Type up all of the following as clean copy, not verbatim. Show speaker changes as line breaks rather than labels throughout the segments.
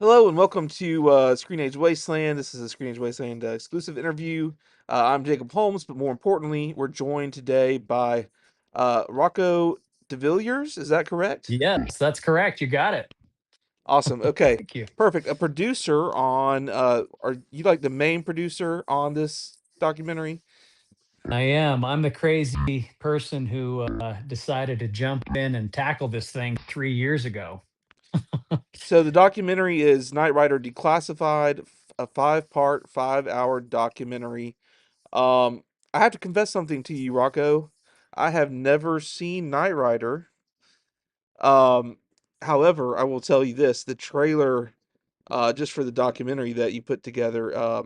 Hello and welcome to ScreenAge Wasteland. This is a ScreenAge Wasteland exclusive interview. I'm Jacob Holmes, but more importantly, we're joined today by Rocco DeVilliers. Is that correct?
Yes, that's correct. You got it.
Awesome. Okay,
Thank you.
perfect. A producer on, are you like the main producer on this documentary?
I am. I'm the crazy person who decided to jump in and tackle this thing 3 years ago.
So the documentary is Knight Rider Declassified, a five-part, 5-hour documentary. I have to confess something to you, Rocco. I have never seen Knight Rider. Um, However, I will tell you this: the trailer, just for the documentary that you put together,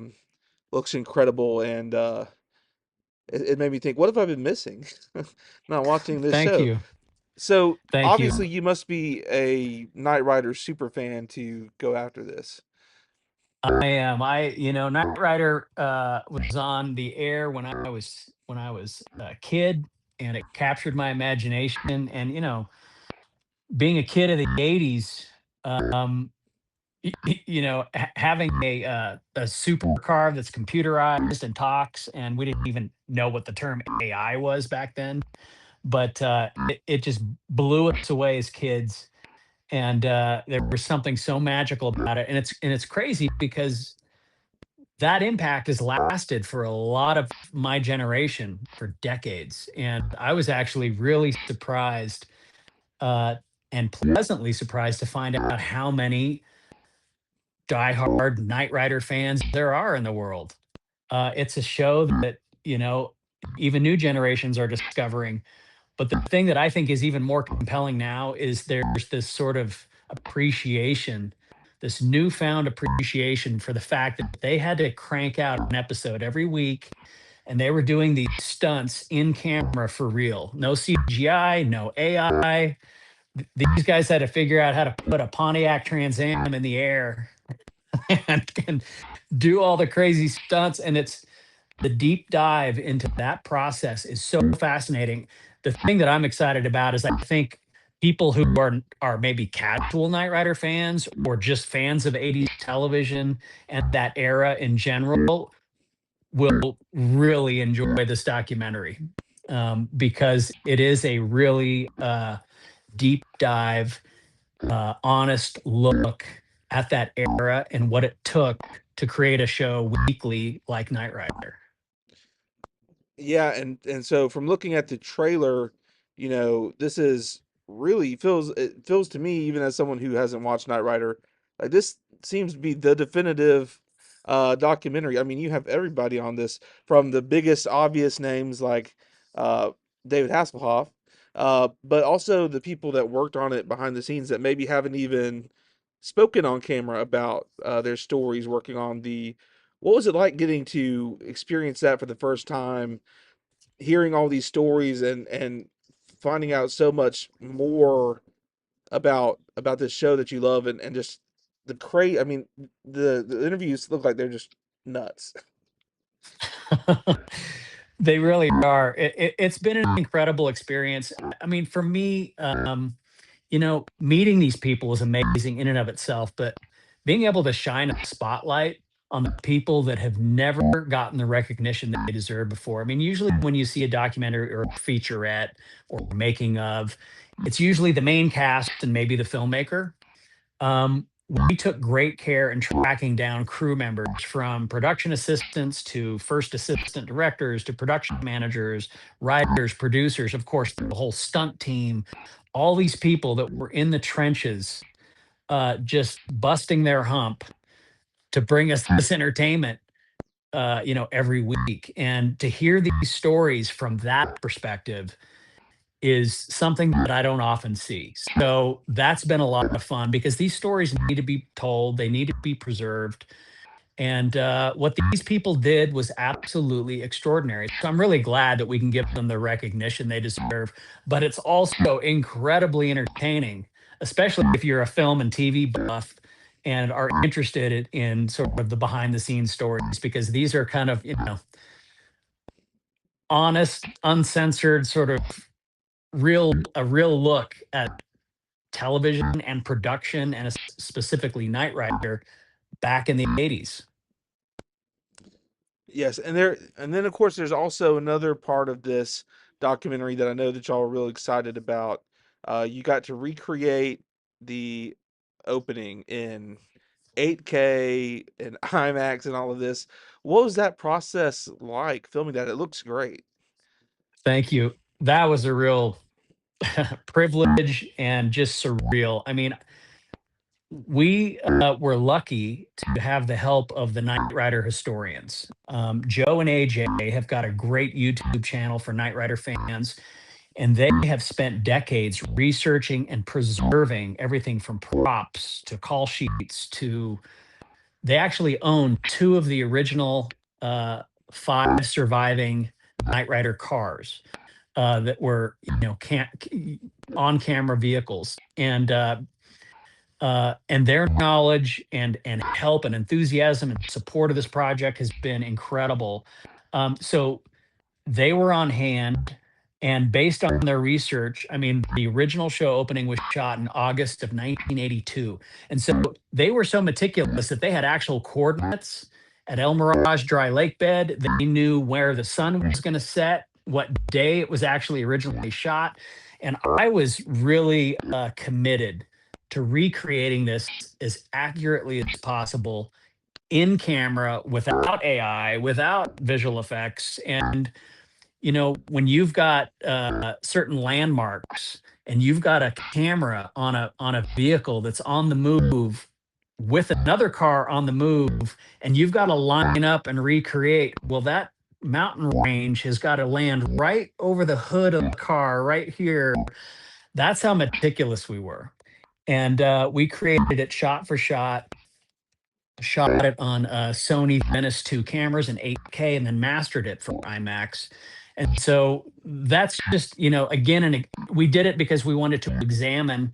looks incredible, and it made me think, what have I been missing? Not watching this
Thank
show.
you.
So
Thank you.
obviously, you must be a Knight Rider super fan to go after this.
I am. Knight Rider was on the air when I was a kid, and it captured my imagination. And being a kid of the '80s, um, having a supercar that's computerized and talks, and we didn't even know what the term AI was back then, but it just blew us away as kids. And there was something so magical about it, and it's crazy because that impact has lasted for a lot of my generation for decades. And I was actually really surprised, uh, and pleasantly surprised to find out how many diehard Knight Rider fans there are in the world. It's a show that, even new generations are discovering. But the thing that I think is even more compelling now is there's this sort of appreciation, this newfound appreciation for the fact that they had to crank out an episode every week, and they were doing these stunts in camera for real. No CGI, no AI. These guys had to figure out how to put a Pontiac Trans Am in the air and do all the crazy stunts. And it's the deep dive into that process is so fascinating. The thing that I'm excited about is I think people who are maybe casual Knight Rider fans or just fans of '80s television and that era in general will really enjoy this documentary, because it is a really deep dive, honest look at that era and what it took to create a show weekly like Knight Rider.
Yeah, and so from looking at the trailer, this is really feels to me, even as someone who hasn't watched Knight Rider, like this seems to be the definitive documentary. I mean, you have everybody on this, from the biggest obvious names like uh David Hasselhoff, but also the people that worked on it behind the scenes that maybe haven't even spoken on camera about their stories working on the what was it like getting to experience that for the first time, hearing all these stories and finding out so much more about this show that you love, and just I mean, the interviews look like they're just nuts.
They really are. It's been an incredible experience. I mean, for me, meeting these people is amazing in and of itself, but being able to shine a spotlight on the people that have never gotten the recognition that they deserve before. I mean, usually when you see a documentary or a featurette or making of, it's usually the main cast and maybe the filmmaker. We took great care in tracking down crew members, from production assistants to first assistant directors to production managers, writers, producers, of course, the whole stunt team, all these people that were in the trenches, just busting their hump to bring us this entertainment, every week. And to hear these stories from that perspective is something that I don't often see. So that's been a lot of fun because these stories need to be told, they need to be preserved. And what these people did was absolutely extraordinary. So I'm really glad that we can give them the recognition they deserve. But it's also incredibly entertaining, especially if you're a film and TV buff and are interested in sort of the behind the scenes stories, because these are kind of, honest, uncensored, sort of a real look at television and production, and specifically Knight Rider back in the 80s.
Yes, and then of course there's also another part of this documentary that I know that y'all are really excited about. You got to recreate the opening in 8K and IMAX and all of this. What was that process like filming that? It looks great.
Thank you. That was a real privilege and just surreal. I mean, we were lucky to have the help of the Knight Rider historians. Joe and AJ have got a great YouTube channel for Knight Rider fans, and they have spent decades researching and preserving everything from props to call sheets to they actually own two of the original five surviving Knight Rider cars that were, on camera vehicles. And their knowledge and help and enthusiasm and support of this project has been incredible. So they were on hand, and based on their research, I mean, the original show opening was shot in August of 1982. And so they were so meticulous that they had actual coordinates at El Mirage Dry Lake Bed. They knew where the sun was going to set, what day it was actually originally shot. And I was really committed to recreating this as accurately as possible in camera without AI, without visual effects. And when you've got certain landmarks and you've got a camera on a vehicle that's on the move with another car on the move, and you've got to line up and recreate, well, that mountain range has got to land right over the hood of the car right here. That's how meticulous we were. And we created it shot for shot, shot it on Sony Venice 2 cameras in 8K, and then mastered it for IMAX. And so that's just, again, and we did it because we wanted to examine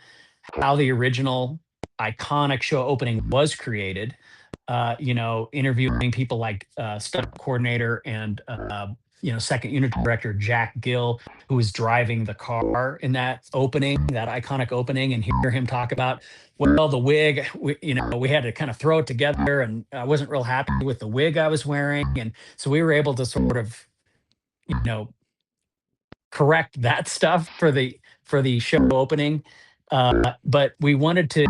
how the original iconic show opening was created. Interviewing people like stunt coordinator and second unit director Jack Gill, who was driving the car in that opening, that iconic opening, and hear him talk about, well, the wig, we had to kind of throw it together, and I wasn't real happy with the wig I was wearing, and so we were able to sort of, you know, correct that stuff for the show opening. But we wanted to,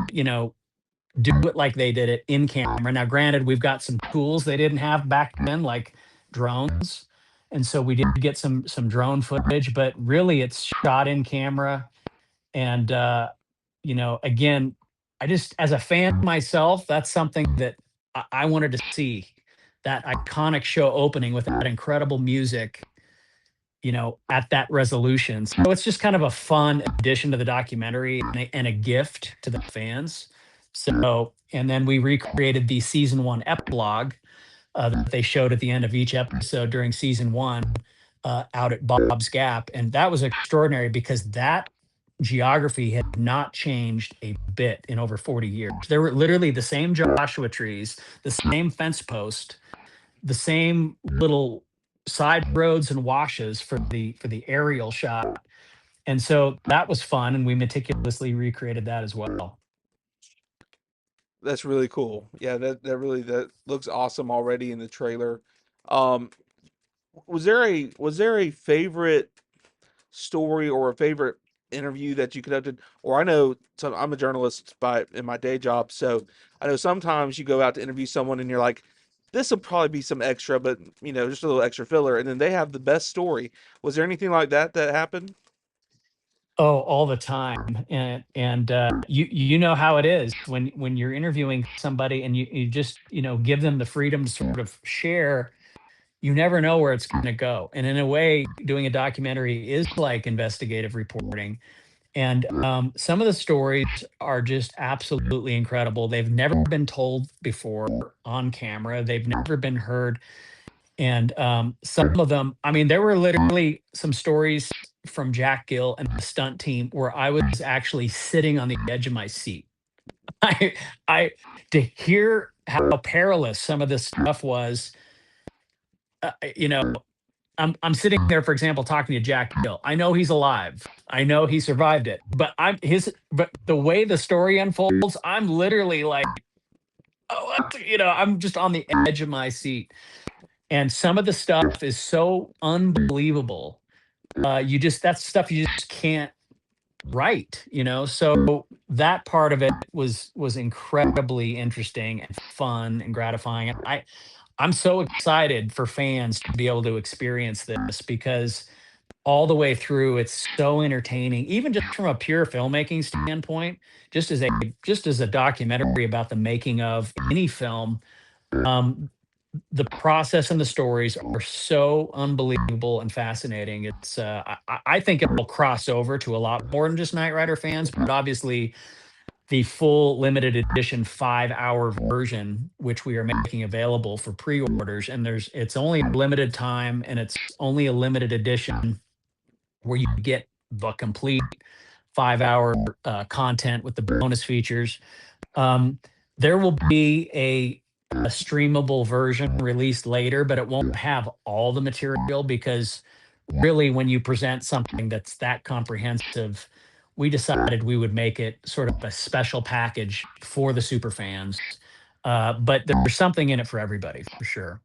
do it like they did it in camera. Now, granted, we've got some tools they didn't have back then, like drones, and so we did get some drone footage. But really, it's shot in camera. And again, I just, as a fan myself, that's something that I wanted to see, that iconic show opening with that incredible music, at that resolution. So it's just kind of a fun addition to the documentary and a gift to the fans. So, and then we recreated the season one epilogue that they showed at the end of each episode during season one out at Bob's Gap. And that was extraordinary because that geography had not changed a bit in over 40 years. There were literally the same Joshua trees, the same fence post, the same little side roads and washes for the aerial shot. And so that was fun, and we meticulously recreated that as well.
That's really cool. Yeah, that looks awesome already in the trailer. Um, was there a favorite story or a favorite interview that you conducted? Or I know, so I'm a journalist by in my day job, so I know sometimes you go out to interview someone and you're like, this will probably be some extra, but just a little extra filler, and then they have the best story. Was there anything like that happened?
Oh, all the time. And you know how it is when you're interviewing somebody and you just, give them the freedom to sort of share. You never know where it's going to go. And in a way, doing a documentary is like investigative reporting. And some of the stories are just absolutely incredible. They've never been told before on camera. They've never been heard. And some of them, I mean, there were literally some stories from Jack Gill and the stunt team where I was actually sitting on the edge of my seat. I, I to hear how perilous some of this stuff was. You know, I'm sitting there, for example, talking to Jack Hill. I know he's alive. I know he survived it, but the way the story unfolds, I'm literally like, oh, I'm just on the edge of my seat. And some of the stuff is so unbelievable. That's stuff you just can't write. So that part of it was incredibly interesting and fun and gratifying. And I'm so excited for fans to be able to experience this because all the way through it's so entertaining, even just from a pure filmmaking standpoint, just as a just as a documentary about the making of any film. um the process and the stories are so unbelievable and fascinating. I think it will cross over to a lot more than just Knight Rider fans, but obviously the full limited edition 5-hour version, which we are making available for pre-orders, and it's only a limited time and it's only a limited edition where you get the complete 5-hour content with the bonus features. um, there will be a streamable version released later, but it won't have all the material because really, when you present something that's that comprehensive, we decided we would make it sort of a special package for the super fans. But there's something in it for everybody, for sure.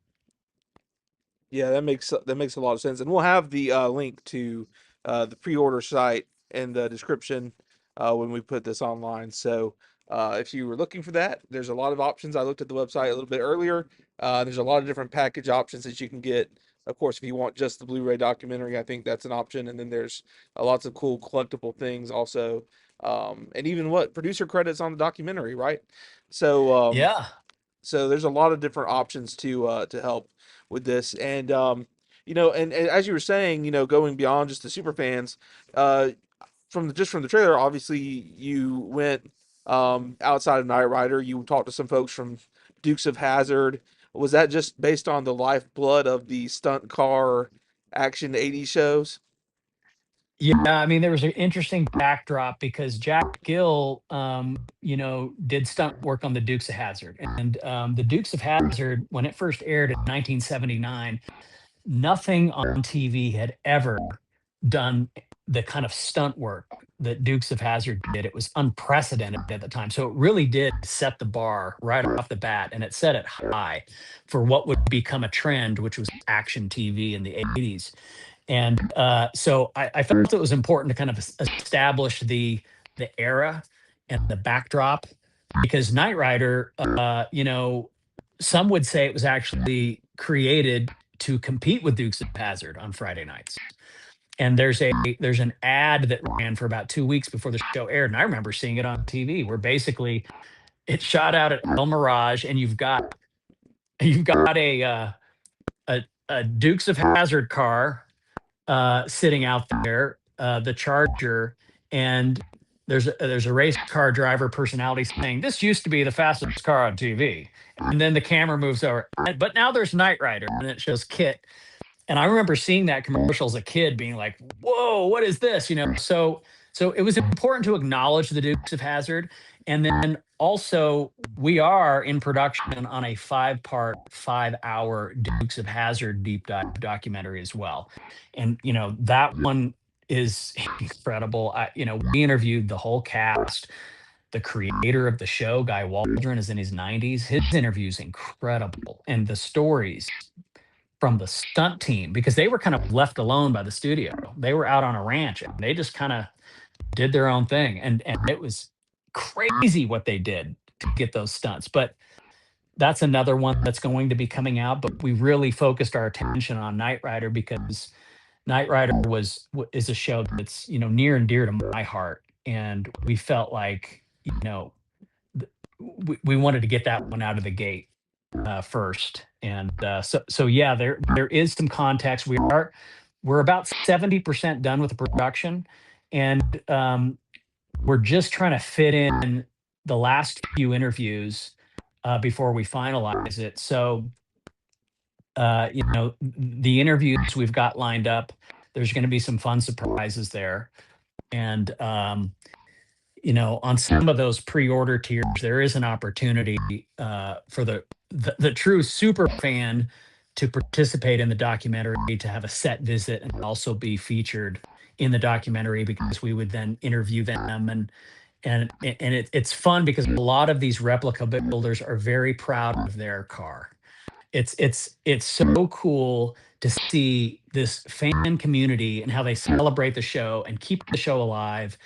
Yeah, that makes a lot of sense, and we'll have the link to the pre-order site in the description when we put this online. So if you were looking for that, there's a lot of options. I looked at the website a little bit earlier. There's a lot of different package options that you can get. Of course, if you want just the Blu-ray documentary, I think that's an option, and then there's lots of cool collectible things also, and even what producer credits on the documentary, right? So
Yeah.
so there's a lot of different options to help with this, and and as you were saying, going beyond just the super fans, uh from the trailer, obviously you went outside of Knight Rider. You talked to some folks from Dukes of Hazard. Was that just based on the lifeblood of the stunt car action 80s shows?
Yeah, I mean, there was an interesting backdrop because Jack Gill, did stunt work on the Dukes of Hazzard, and the Dukes of Hazzard, when it first aired in 1979, nothing on TV had ever done the kind of stunt work that Dukes of Hazzard did. It was unprecedented at the time, so it really did set the bar right off the bat, and it set it high for what would become a trend, which was action TV in the 80s. And so I felt it was important to kind of establish the era and the backdrop because Knight Rider, some would say it was actually created to compete with Dukes of Hazzard on Friday nights. And there's an ad that ran for about 2 weeks before the show aired, and I remember seeing it on TV where basically it shot out at El Mirage, and you've got a Dukes of Hazzard car sitting out there, the Charger, and there's a race car driver personality saying, "This used to be the fastest car on TV," and then the camera moves over, but now there's Knight Rider, and it shows KITT. And I remember seeing that commercial as a kid, being like, "Whoa, what is this?" So it was important to acknowledge the Dukes of Hazzard, and then also we are in production on a 5-part, 5-hour Dukes of Hazzard deep dive documentary as well. And that one is incredible. We interviewed the whole cast. The creator of the show, Guy Waldron, is in his 90s. His interview is incredible, and the stories from the stunt team, because they were kind of left alone by the studio. They were out on a ranch and they just kind of did their own thing, and it was crazy what they did to get those stunts. But that's another one that's going to be coming out. But we really focused our attention on Knight Rider because Knight Rider is a show that's near and dear to my heart, and we felt like we wanted to get that one out of the gate first. And so yeah, there is some context. We're about 70% done with the production, and we're just trying to fit in the last few interviews before we finalize it. So the interviews we've got lined up, there's going to be some fun surprises there. And on some of those pre-order tiers, there is an opportunity for the true super fan to participate in the documentary, to have a set visit and also be featured in the documentary, because we would then interview them. It's fun because a lot of these replica builders are very proud of their car. It's so cool to see this fan community and how they celebrate the show and keep the show alive.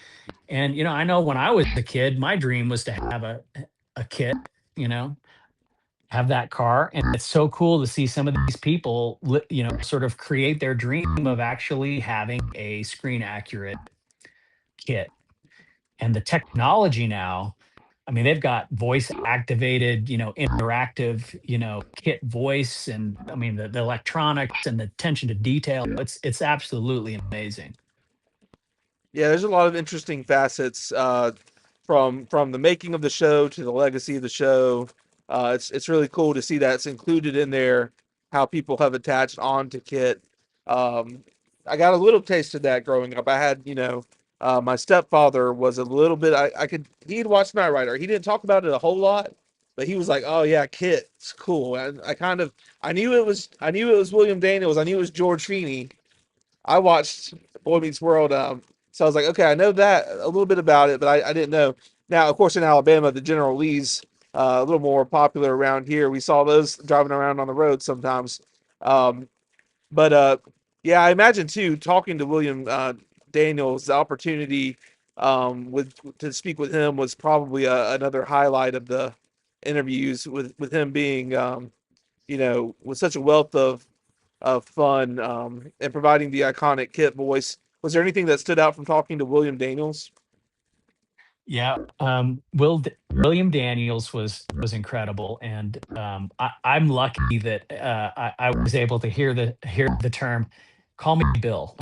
And I know when I was a kid, my dream was to have a kit, you know, have that car. And it's so cool to see some of these people, sort of create their dream of actually having a screen accurate kit. And the technology now, I mean, they've got voice activated, interactive, kit voice, and I mean the electronics and the attention to detail. It's absolutely amazing.
Yeah, there's a lot of interesting facets from the making of the show to the legacy of the show. It's really cool to see that's included in there. How people have attached on to KITT. I got a little taste of that growing up. I had, my stepfather was a little bit. He'd watched Knight Rider. He didn't talk about it a whole lot, but he was like, "Oh yeah, KITT, it's cool." And I knew it was William Daniels. I knew it was George Feeney. I watched Boy Meets World. So I was like, okay, I know that a little bit about it, but I didn't know. Now, of course, in Alabama, the General Lee's a little more popular around here. We saw those driving around on the road sometimes. Um, but yeah, I imagine too, talking to William Daniels, the opportunity with to speak with him was probably another highlight of the interviews with him being, with such a wealth of fun and providing the iconic KITT voice. Was there anything that stood out from talking to William Daniels?
Yeah, William Daniels was incredible, and I'm lucky that I was able to hear the term "call me Bill"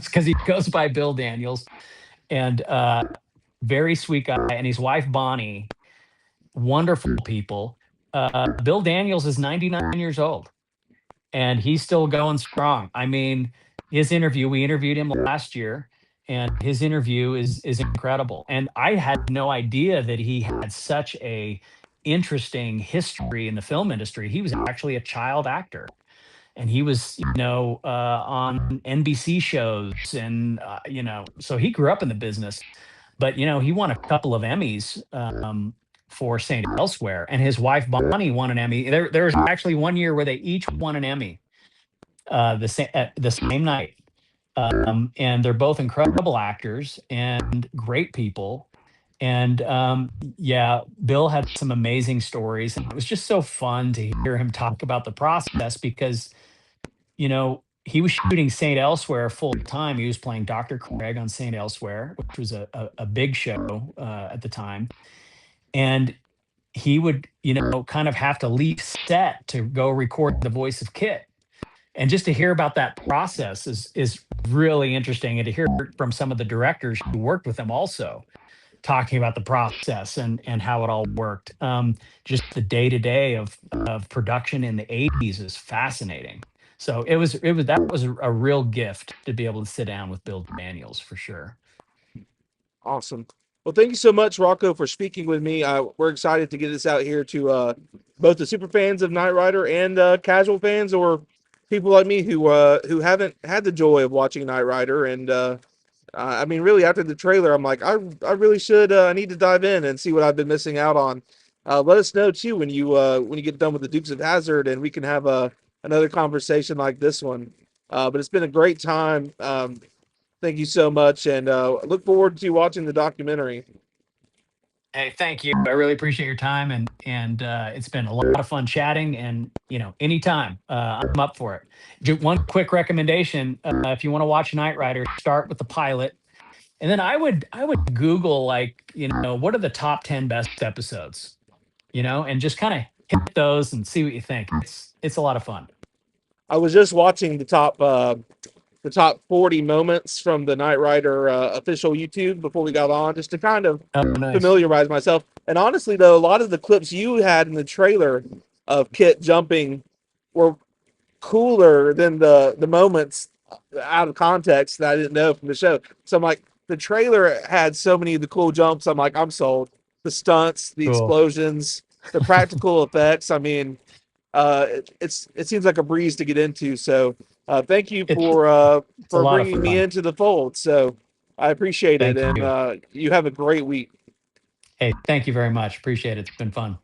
because he goes by Bill Daniels, and very sweet guy, and his wife Bonnie, wonderful people. Bill Daniels is 99 years old, and he's still going strong. I mean, we interviewed him last year, and his interview is incredible. And I had no idea that he had such a interesting history in the film industry. He was actually a child actor, and he was, on NBC shows, and so he grew up in the business. But he won a couple of Emmys for Saint Elsewhere, and his wife Bonnie won an Emmy. There was actually one year where they each won an Emmy the same night. And they're both incredible actors and great people. And yeah, Bill had some amazing stories, and it was just so fun to hear him talk about the process because he was shooting Saint Elsewhere full time. He was playing Dr. Craig on Saint Elsewhere, which was a big show at the time. And he would, kind of have to leave set to go record the voice of KITT. And just to hear about that process is really interesting, and to hear from some of the directors who worked with him also talking about the process and how it all worked. Just the day to day of production in the '80s is fascinating. So that was a real gift to be able to sit down with Bill Daniels for sure.
Awesome. Well, thank you so much, Rocco, for speaking with me. We're excited to get this out here to both the super fans of Knight Rider and casual fans, or people like me who haven't had the joy of watching Knight Rider. And I mean, really, after the trailer, I'm like, I really should. I need to dive in and see what I've been missing out on. Let us know too when you get done with the Dukes of Hazzard, and we can have another conversation like this one. But it's been a great time. Thank you so much, and look forward to watching the documentary.
Hey, thank you. I really appreciate your time, and it's been a lot of fun chatting. And anytime, I'm up for it. One quick recommendation: if you want to watch Knight Rider, start with the pilot, and then I would Google, like, what are the top 10 best episodes, and just kind of hit those and see what you think. It's a lot of fun.
I was just watching the top 40 moments from the Knight Rider official YouTube before we got on, just to kind of
Oh, nice.
familiarize myself. And honestly, though, a lot of the clips you had in the trailer of KITT jumping were cooler than the moments out of context that I didn't know from the show. So I'm like, the trailer had so many of the cool jumps. I'm like, I'm sold. The stunts, the
Cool.
explosions, the practical effects. I mean, it seems like a breeze to get into. So thank you
It's a
for
lot of
bringing me
fun.
into the fold. So I appreciate it,
Thank
and
you.
you have a great week.
Hey, thank you very much. Appreciate it. It's been fun.